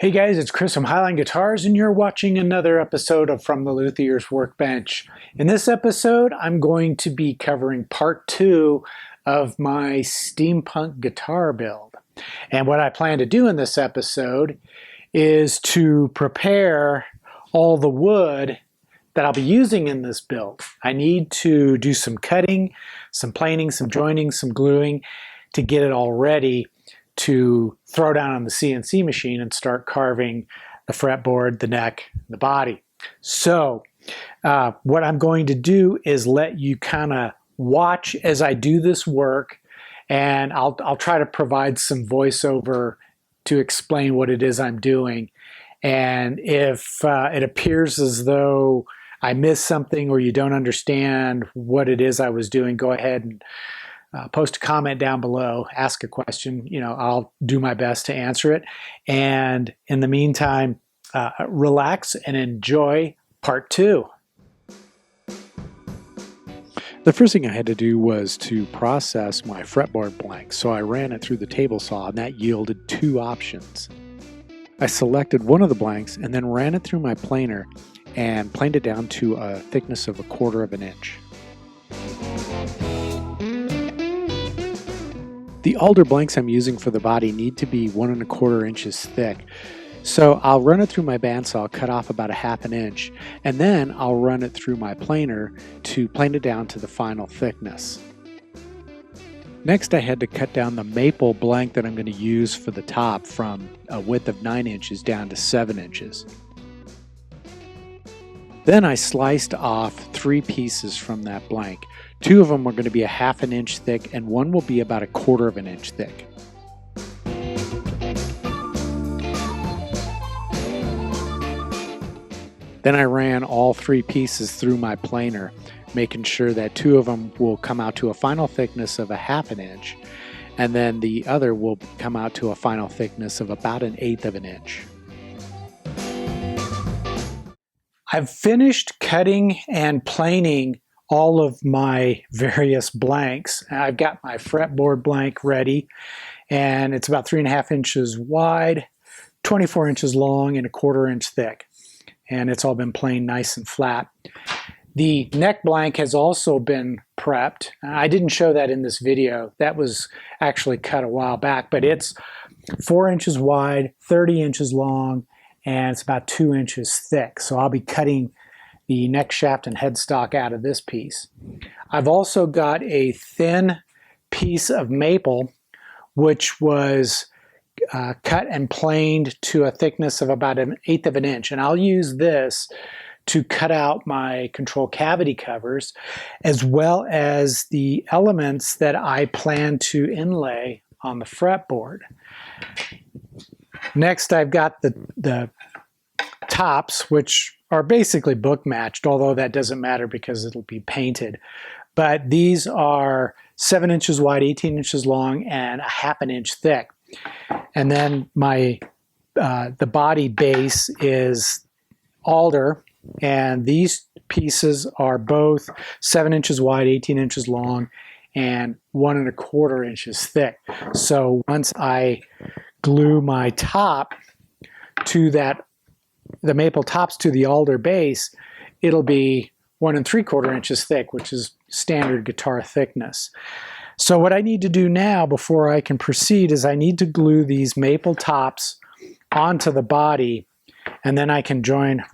Hey guys, it's Chris from Highline Guitars, and you're watching another episode of From the Luthier's Workbench. In this episode, I'm going to be covering part 2 of my steampunk guitar build. And what I plan to do in this episode is to prepare all the wood that I'll be using in this build. I need to do some cutting, some planing, some joining, some gluing to get it all ready to throw down on the CNC machine and start carving the fretboard, the neck, the body. So what I'm going to do is let you kind of watch as I do this work, and I'll try to provide some voiceover to explain what it is I'm doing. And if it appears as though I missed something or you don't understand what it is I was doing, go ahead and post a comment down below, ask a question. I'll do my best to answer it. And in the meantime, relax and enjoy part 2. The first thing I had to do was to process my fretboard blank, so I ran it through the table saw, and that yielded 2 options. I selected one of the blanks and then ran it through my planer and planed it down to a thickness of 1/4 of an inch. The alder blanks I'm using for the body need to be 1 1/4 inches thick. So I'll run it through my bandsaw, cut off about 1/2 inch, and then I'll run it through my planer to plane it down to the final thickness. Next, I had to cut down the maple blank that I'm going to use for the top from a width of 9 inches down to 7 inches. Then I sliced off 3 pieces from that blank. 2 of them are going to be 1/2 inch thick, and 1 will be about 1/4 of an inch thick. Then I ran all 3 pieces through my planer, making sure that 2 of them will come out to a final thickness of 1/2 inch, and then the other will come out to a final thickness of about 1/8 of an inch. I've finished cutting and planing all of my various blanks. I've got my fretboard blank ready, and it's about 3.5 inches wide, 24 inches long, and 1/4 inch thick. And it's all been planed nice and flat. The neck blank has also been prepped. I didn't show that in this video. That was actually cut a while back, but it's 4 inches wide, 30 inches long, and it's about 2 inches thick. So I'll be cutting the neck shaft and headstock out of this piece. I've also got a thin piece of maple, which was cut and planed to a thickness of about 1/8 of an inch. And I'll use this to cut out my control cavity covers, as well as the elements that I plan to inlay on the fretboard. Next, I've got the tops, which are basically book matched, although that doesn't matter because it'll be painted. But these are 7 inches wide, 18 inches long, and 1/2 inch thick. And then the body base is alder, and these pieces are both 7 inches wide, 18 inches long, and 1 1/4 inches thick. So once I glue my top to the maple tops to the alder base, it'll be 1 3/4 inches thick, which is standard guitar thickness. So what I need to do now before I can proceed is I need to glue these maple tops onto the body, and then I can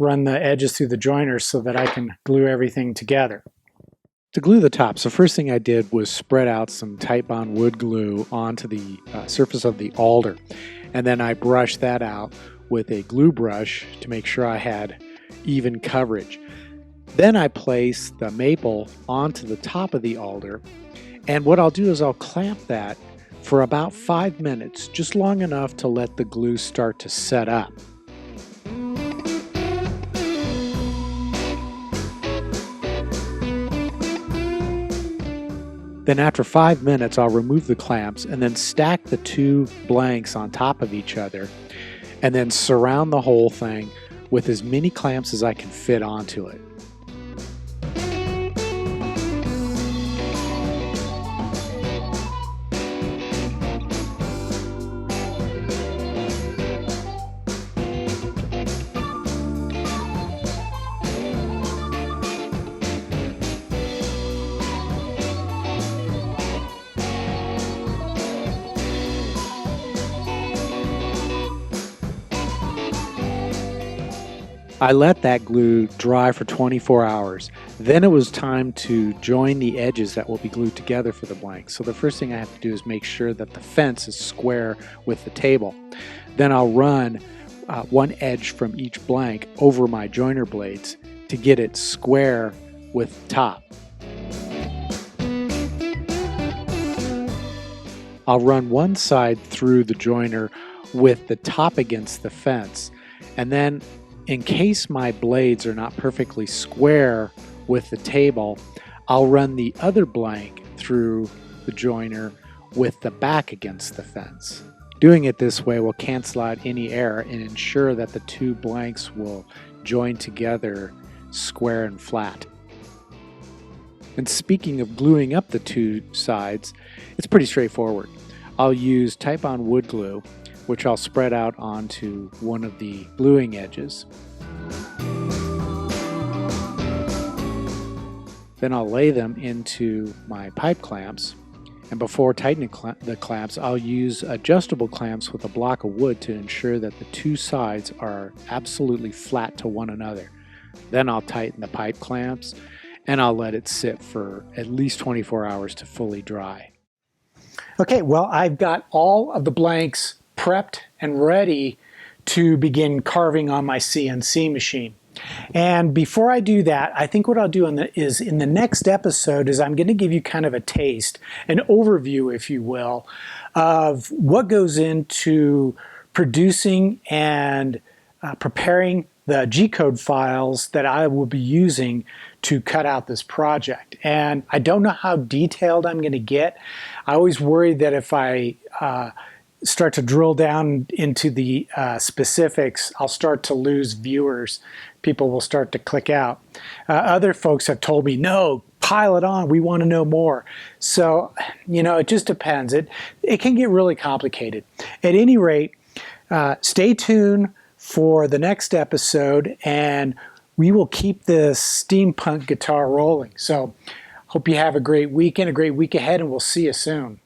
run the edges through the joiners so that I can glue everything together. To glue the tops, the first thing I did was spread out some Titebond wood glue onto the surface of the alder, and then I brushed that out with a glue brush to make sure I had even coverage. Then I placed the maple onto the top of the alder, and what I'll do is I'll clamp that for about 5 minutes, just long enough to let the glue start to set up. Then after 5 minutes, I'll remove the clamps and then stack the 2 blanks on top of each other, and then surround the whole thing with as many clamps as I can fit onto it. I let that glue dry for 24 hours. Then it was time to join the edges that will be glued together for the blank. So the first thing I have to do is make sure that the fence is square with the table. Then I'll run one edge from each blank over my joiner blades to get it square with the top. I'll run one side through the joiner with the top against the fence, and then in case my blades are not perfectly square with the table, I'll run the other blank through the joiner with the back against the fence. Doing it this way will cancel out any error and ensure that the two blanks will join together square and flat. And speaking of gluing up the two sides, it's pretty straightforward. I'll use Type-On wood glue, which I'll spread out onto one of the gluing edges. Then I'll lay them into my pipe clamps, and before tightening the clamps, I'll use adjustable clamps with a block of wood to ensure that the two sides are absolutely flat to one another. Then I'll tighten the pipe clamps, and I'll let it sit for at least 24 hours to fully dry. Okay, well, I've got all of the blanks prepped and ready to begin carving on my CNC machine. And before I do that, I think what I'll do in the next episode is I'm going to give you kind of a taste, an overview, if you will, of what goes into producing and preparing the G-code files that I will be using to cut out this project. And I don't know how detailed I'm going to get. I always worry that if I start to drill down into the specifics, I'll start to lose viewers. People will start to click out. Other folks have told me, no, pile it on, we want to know more. So, you know, it just depends. It can get really complicated. At any rate, stay tuned for the next episode, and we will keep this steampunk guitar rolling. So, hope you have a great weekend, a great week ahead, and we'll see you soon.